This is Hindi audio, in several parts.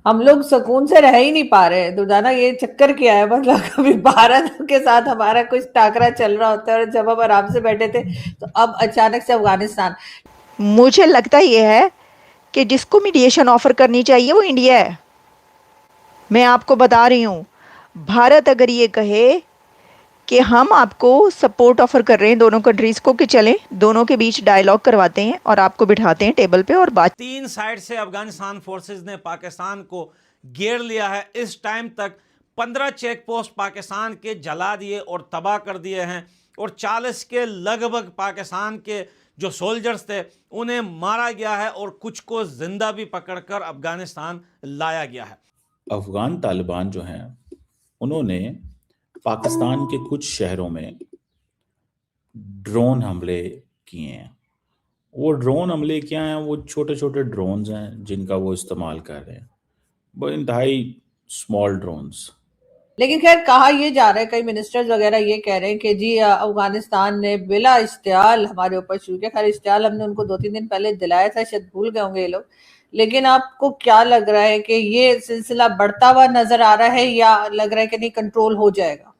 हम लोग सुकून से रह ही नहीं पा रहे हैं दुर्दाना, ये चक्कर क्या है? मतलब कभी भारत के साथ हमारा कुछ टाकरा चल रहा होता है और जब हम आराम से बैठे थे, तो अब अचानक से अफगानिस्तान। मुझे लगता ये है कि जिसको मीडिएशन ऑफर करनी चाहिए वो इंडिया है। मैं आपको बता रही हूँ, भारत अगर ये कहे कि हम आपको सपोर्ट ऑफर कर रहे हैं दोनों कंट्रीज को, कि चलें दोनों के बीच डायलॉग करवाते हैं और आपको बिठाते हैं टेबल पे और बात। तीन साइड से अफगानिस्तान फोर्सेस ने पाकिस्तान को घेर लिया है। इस टाइम तक 15 चेक पोस्ट पाकिस्तान के जला दिए और तबाह कर दिए हैं, और 40 के लगभग पाकिस्तान के जो सोल्जर्स थे उन्हें मारा गया है, और कुछ को जिंदा भी पकड़कर अफगानिस्तान लाया गया है। अफगान तालिबान जो हैं उन्होंने पाकिस्तान के कुछ शहरों में ड्रोन हमले किए हैं। वो ड्रोन हमले क्या हैं? वो छोटे छोटे ड्रोन्स हैं जिनका वो इस्तेमाल कर रहे हैं, वो इंतहाई स्मॉल ड्रोन्स। लेकिन खैर कहा ये जा रहा है, कई मिनिस्टर्स वगैरह ये कह रहे हैं कि जी अफगानिस्तान ने बिला इश्तियाल हमारे ऊपर शुरू किया। खैर इश्तियाल हमने उनको 2-3 दिन पहले दिलाया था, शायद भूल गए होंगे ये लोग। लेकिन आपको क्या लग रहा है कि ये सिलसिला बढ़ता हुआ नजर आ रहा है, या लग रहा है कि नहीं कंट्रोल हो जाएगा?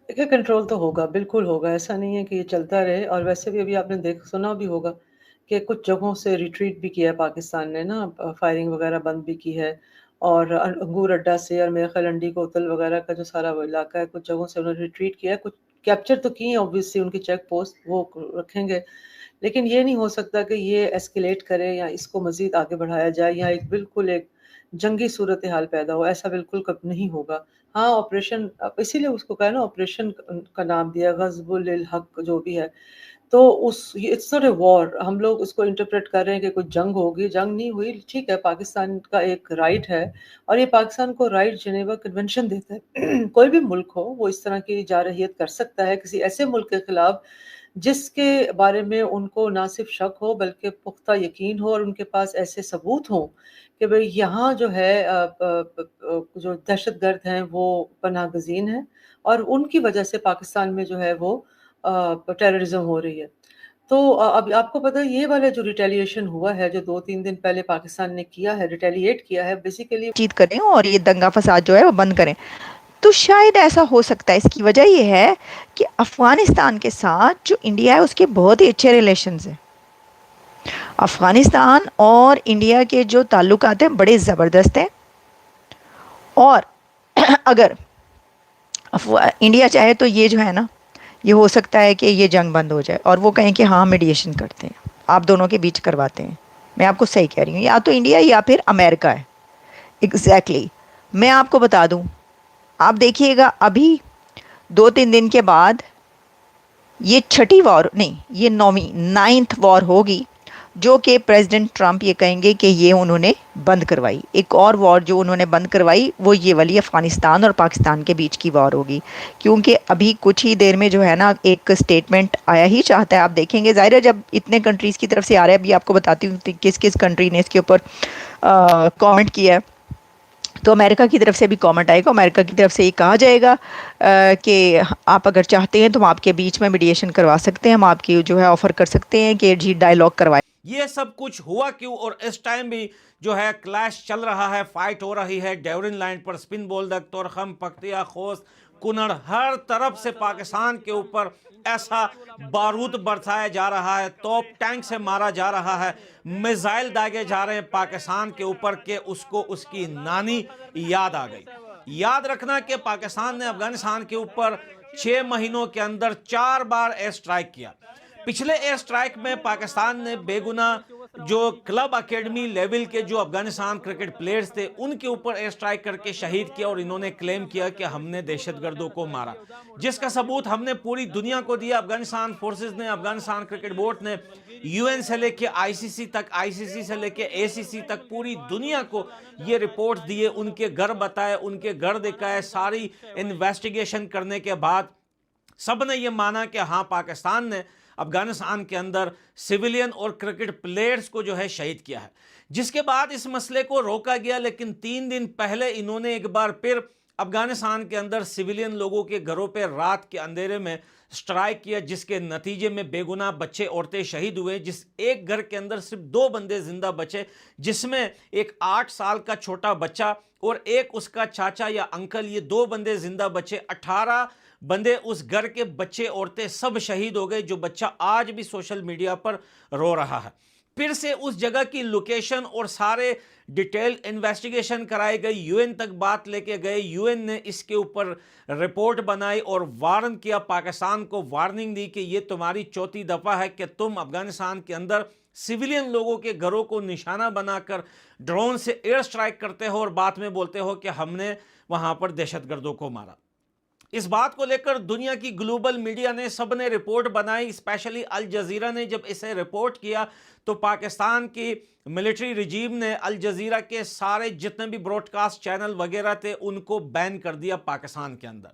देखिए, कंट्रोल तो होगा, बिल्कुल होगा, ऐसा नहीं है कि ये चलता रहे। और वैसे भी अभी आपने सुना भी होगा कि कुछ जगहों से रिट्रीट भी किया है पाकिस्तान ने ना, फायरिंग वगैरह बंद भी की है। और अंगूर अड्डा से और मेरे ख्याल अंडी कोतल वगैरह का जो सारा वो इलाका है, कुछ जगहों से उन्होंने रिट्रीट किया है, कुछ कैप्चर तो की है ऑब्वियसली, उनकी चेक पोस्ट वो रखेंगे। लेकिन ये नहीं हो सकता कि ये एस्केलेट करे या इसको मजीद आगे बढ़ाया जाए या एक बिल्कुल एक जंगी सूरत हाल पैदा हो, ऐसा बिल्कुल कब नहीं होगा। हाँ, ऑपरेशन, इसीलिए उसको कहा ना, ऑपरेशन का नाम दिया, ग़ज़बुल हक जो भी है। तो उस इट्स नॉट अ वॉर, हम लोग उसको इंटरप्रेट कर रहे हैं कि कोई जंग होगी, जंग नहीं हुई। ठीक है, पाकिस्तान का एक राइट है और ये पाकिस्तान को राइट जिनेवा कन्वेंशन देता है। कोई भी मुल्क हो वो इस तरह की जारहियत कर सकता है किसी ऐसे मुल्क के खिलाफ जिसके बारे में उनको ना सिर्फ शक हो बल्कि पुख्ता यकीन हो और उनके पास ऐसे सबूत हों कि भाई यहाँ जो है जो दहशतगर्द हैं वो पनाह गज़ीन हैं और उनकी वजह से पाकिस्तान में जो है वो टेररिज्म हो रही है। तो अब आपको पता है ये वाला जो रिटेलिएशन हुआ है, जो 2-3 दिन पहले पाकिस्तान ने किया है, रिटेलिएट किया है बेसिकली। चीत करें और ये दंगा फसाद जो है वो बंद करें। तो शायद ऐसा हो सकता है, इसकी वजह ये है कि अफगानिस्तान के साथ जो इंडिया है उसके बहुत ही अच्छे रिलेशंस हैं। अफगानिस्तान और इंडिया के जो ताल्लुकात हैं बड़े ज़बरदस्त हैं। और अगर इंडिया चाहे तो ये जो है ना, ये हो सकता है कि ये जंग बंद हो जाए और वो कहें कि हाँ मीडिएशन करते हैं, आप दोनों के बीच करवाते हैं। मैं आपको सही कह रही हूँ, या तो इंडिया या फिर अमेरिका है। Exactly exactly। मैं आपको बता दूं, आप देखिएगा अभी 2-3 दिन के बाद ये छठी वॉर नहीं, ये नौवीं 9th वॉर होगी जो कि प्रेसिडेंट ट्रंप ये कहेंगे कि ये उन्होंने बंद करवाई। एक और वॉर जो उन्होंने बंद करवाई वो ये वाली अफ़गानिस्तान और पाकिस्तान के बीच की वॉर होगी, क्योंकि अभी कुछ ही देर में जो है ना एक स्टेटमेंट आया ही चाहता है। आप देखेंगे, ज़ाहिर है जब इतने कंट्रीज़ की तरफ से आ रहा है, अभी आपको बताती हूँ किस किस कंट्री ने इसके ऊपर कमेंट किया है। तो अमेरिका की तरफ से भी कमेंट आएगा। अमेरिका की तरफ से ये कहा जाएगा कि आप अगर चाहते हैं तो हम आपके बीच में मीडिएशन करवा सकते हैं, हम आपकी जो है ऑफ़र कर सकते हैं कि जी डायलॉग करवाए। ये सब कुछ हुआ क्यों? और इस टाइम भी जो है क्लैश चल रहा है, फाइट हो रही है डेवरिन लाइन पर, स्पिन बोल्दक, तोरखम, पख्तिया, खोस्त, कुनड़, हर तरफ से पाकिस्तान के ऊपर ऐसा बारूद बरसाया जा रहा है, तोप टैंक से मारा जा रहा है, मिसाइल दागे जा रहे हैं पाकिस्तान के ऊपर के उसको उसकी नानी याद आ गई। याद रखना कि पाकिस्तान ने अफगानिस्तान के ऊपर 6 महीनों के अंदर 4 बार एयर स्ट्राइक किया। पिछले एयर स्ट्राइक में पाकिस्तान ने बेगुना जो क्लब एकेडमी लेवल के जो अफगानिस्तान क्रिकेट प्लेयर्स थे उनके ऊपर एयर स्ट्राइक करके शहीद किया, और इन्होंने क्लेम किया कि हमने दहशतगर्दों को मारा, जिसका सबूत हमने पूरी दुनिया को दिया। अफगानिस्तान फोर्सेस ने, अफगानिस्तान क्रिकेट बोर्ड ने, यूएन से लेके आईसीसी तक, आईसीसी से लेके एसीसी तक पूरी दुनिया को ये रिपोर्ट दिए, उनके घर बताए, उनके घर दिखाए। सारी इन्वेस्टिगेशन करने के बाद सब ने ये माना कि हाँ पाकिस्तान ने अफगानिस्तान के अंदर सिविलियन और क्रिकेट प्लेयर्स को जो है शहीद किया है, जिसके बाद इस मसले को रोका गया। लेकिन 3 दिन पहले इन्होंने एक बार फिर अफगानिस्तान के अंदर सिविलियन लोगों के घरों पे रात के अंधेरे में स्ट्राइक किया, जिसके नतीजे में बेगुनाह बच्चे औरतें शहीद हुए। जिस एक घर के अंदर सिर्फ 2 बंदे जिंदा बचे, जिसमें एक 8 साल का छोटा बच्चा और एक उसका चाचा या अंकल, ये 2 बंदे जिंदा बचे। 18 बंदे उस घर के बच्चे औरतें सब शहीद हो गए। जो बच्चा आज भी सोशल मीडिया पर रो रहा है। फिर से उस जगह की लोकेशन और सारे डिटेल इन्वेस्टिगेशन कराए गए, यूएन तक बात लेके गए। यूएन ने इसके ऊपर रिपोर्ट बनाई और वार्न किया, पाकिस्तान को वार्निंग दी कि ये तुम्हारी चौथी दफा है कि तुम अफगानिस्तान के अंदर सिविलियन लोगों के घरों को निशाना बनाकर ड्रोन से एयर स्ट्राइक करते हो और बाद में बोलते हो कि हमने वहां पर दहशतगर्दों को मारा। इस बात को लेकर दुनिया की ग्लोबल मीडिया ने सबने रिपोर्ट बनाई। स्पेशली अल जजीरा ने जब इसे रिपोर्ट किया तो पाकिस्तान की मिलिट्री रिजीम ने अल जजीरा के सारे जितने भी ब्रॉडकास्ट चैनल वगैरह थे उनको बैन कर दिया पाकिस्तान के अंदर।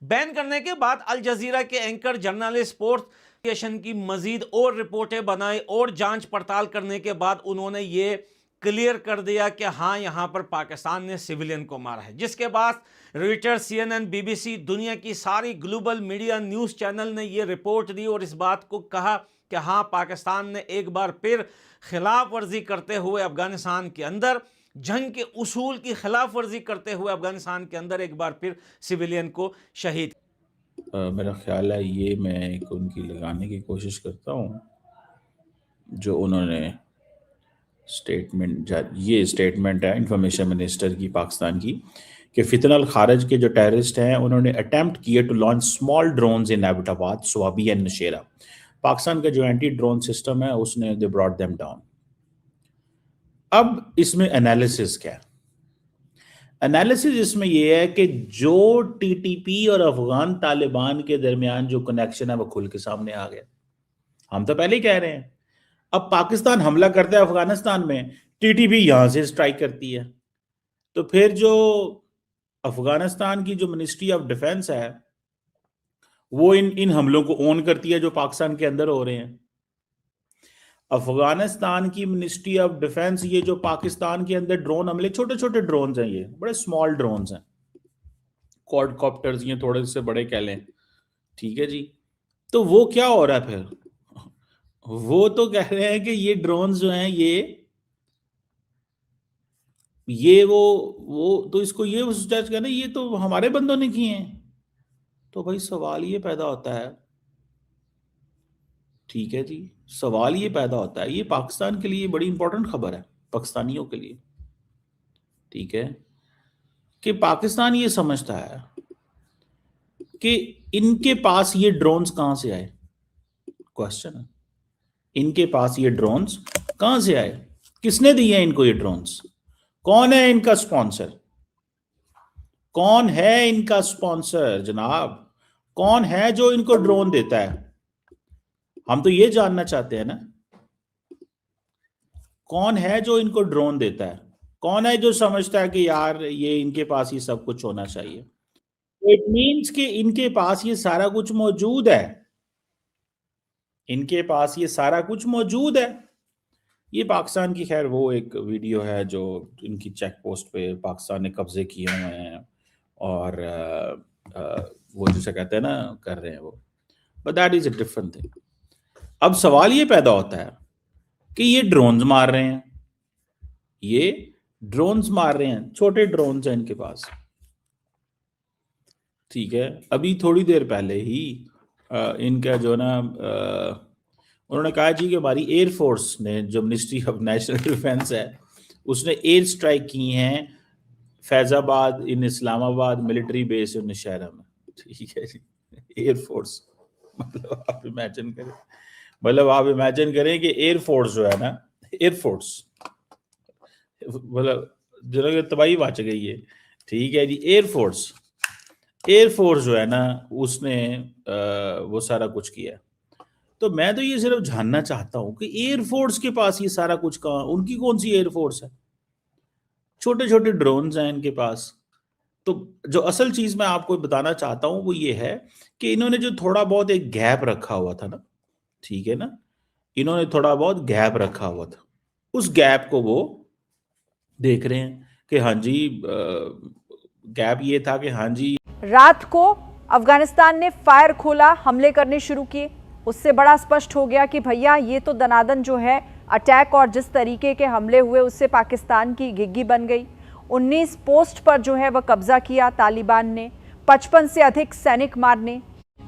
बैन करने के बाद अल जजीरा के एंकर जर्नलिस्ट स्पोर्ट्स की मजीद और रिपोर्टें बनाई और जांच पड़ताल करने के बाद उन्होंने ये क्लियर कर दिया कि हाँ, यहाँ पर पाकिस्तान ने सिविलियन को मारा है। जिसके बाद रॉयटर्स, CNN, BBC, दुनिया की सारी ग्लोबल मीडिया न्यूज़ चैनल ने ये रिपोर्ट दी और इस बात को कहा कि हाँ, पाकिस्तान ने एक बार फिर खिलाफ वर्जी करते हुए अफगानिस्तान के अंदर जंग के उसूल की खिलाफ वर्जी करते हुए अफगानिस्तान के अंदर एक बार फिर सिविलियन को शहीद। मेरा ख्याल है ये मैं एक उनकी लगाने की कोशिश करता हूँ जो उन्होंने ये स्टेटमेंट है इंफॉर्मेशन मिनिस्टर की पाकिस्तान की कि फितन अल खारज के जो टेररिस्ट हैं उन्होंने अटेम्प्ट किए to launch small drones in Abbottabad, Swabi and Nowshera. Pakistan का जो एंटी ड्रोन सिस्टम है उसने दे ब्रॉट देम डाउन। अब इसमें एनालिसिस क्या है? एनालिसिस इसमें यह है कि जो टीटीपी और अफगान तालिबान के दरमियान जो कनेक्शन है वो खुल के सामने आ गया। हम तो पहले ही कह रहे हैं, अब पाकिस्तान हमला करता है अफगानिस्तान में, टीटीपी यहां से स्ट्राइक करती है, तो फिर जो अफगानिस्तान की जो मिनिस्ट्री ऑफ डिफेंस है वो इन हमलों को ओन करती है जो पाकिस्तान के अंदर हो रहे हैं। अफगानिस्तान की मिनिस्ट्री ऑफ डिफेंस ये जो पाकिस्तान के अंदर ड्रोन हमले, छोटे छोटे ड्रोन हैं, ये बड़े स्मॉल ड्रोन हैं, क्वाडकॉप्टर्स, ये थोड़े से बड़े कह लें, ठीक है जी। तो वो क्या हो रहा है फिर? वो तो कह रहे हैं कि ये ड्रोन जो हैं ये वो तो इसको ये जज करना ये तो हमारे बंदों ने किए हैं। तो भाई सवाल ये पैदा होता है, ठीक है जी, सवाल ये पैदा होता है, ये पाकिस्तान के लिए बड़ी इंपॉर्टेंट खबर है, पाकिस्तानियों के लिए, ठीक है, कि पाकिस्तान ये समझता है कि इनके पास ये ड्रोन्स कहां से आए। क्वेश्चन है, इनके पास ये ड्रोन्स कहां से आए? किसने दिए इनको ये ड्रोन्स? कौन है इनका स्पॉन्सर? कौन है इनका स्पॉन्सर जनाब? कौन है जो इनको ड्रोन देता है? हम तो ये जानना चाहते हैं ना, कौन है जो इनको ड्रोन देता है? कौन है जो समझता है कि यार ये इनके पास ये सब कुछ होना चाहिए? इट मीन्स कि इनके पास ये सारा कुछ मौजूद है, इनके पास ये सारा कुछ मौजूद है। ये पाकिस्तान की खैर वो एक वीडियो है जो इनकी चेक पोस्ट पे पाकिस्तान ने कब्जे किए हुए हैं और वो जिसे कहते हैं ना कर रहे हैं वो, but that is a different thing. अब सवाल ये पैदा होता है कि ये ड्रोन्स मार रहे हैं, ये ड्रोन्स मार रहे हैं, छोटे ड्रोन्स हैं इनके पास, ठीक है। अभी थोड़ी देर पहले ही इनका जो ना उन्होंने कहा जी कि हमारी एयरफोर्स ने, जो मिनिस्ट्री ऑफ नेशनल डिफेंस है, उसने एयर स्ट्राइक की हैं Faizabad, in Islamabad military base in Nowshera में, ठीक है जी। एयरफोर्स, मतलब आप इमेजिन करें, कि एयरफोर्स जो है ना, एयरफोर्स मतलब जो तबाही मच गई है, ठीक है जी। एयरफोर्स जो है ना उसने वो सारा कुछ किया। तो मैं तो ये सिर्फ जानना चाहता हूं कि एयरफोर्स के पास ये सारा कुछ कहां, उनकी कौन सी एयरफोर्स है? छोटे छोटे ड्रोन्स हैं इनके पास। तो जो असल चीज मैं आपको बताना चाहता हूं वो ये है कि इन्होंने जो थोड़ा बहुत एक गैप रखा हुआ था ना, ठीक है ना, इन्होंने थोड़ा बहुत गैप रखा हुआ था, उस गैप को वो देख रहे हैं कि हाँ जी गैप ये था कि हाँ जी रात को अफगानिस्तान ने फायर खोला, हमले करने शुरू किए। उससे बड़ा स्पष्ट हो गया कि भैया ये तो दनादन जो है अटैक और जिस तरीके के हमले हुए उससे पाकिस्तान की घिघी बन गई। 19 पोस्ट पर जो है वह कब्जा किया तालिबान ने, 55 से अधिक सैनिक मारने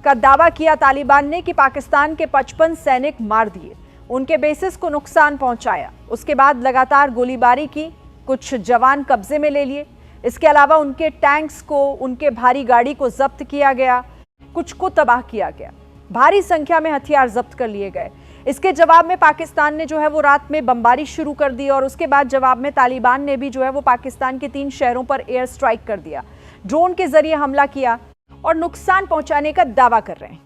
का दावा किया तालिबान ने कि पाकिस्तान के 55 सैनिक मार दिए, उनके बेसिस को नुकसान पहुंचाया। उसके बाद लगातार गोलीबारी की, कुछ जवान कब्जे में ले लिए। इसके अलावा उनके टैंक्स को, उनके भारी गाड़ी को जब्त किया गया, कुछ को तबाह किया गया, भारी संख्या में हथियार जब्त कर लिए गए। इसके जवाब में पाकिस्तान ने जो है वो रात में बमबारी शुरू कर दी और उसके बाद जवाब में तालिबान ने भी जो है वो पाकिस्तान के 3 शहरों पर एयर स्ट्राइक कर दिया, ड्रोन के जरिए हमला किया और नुकसान पहुंचाने का दावा कर रहे हैं।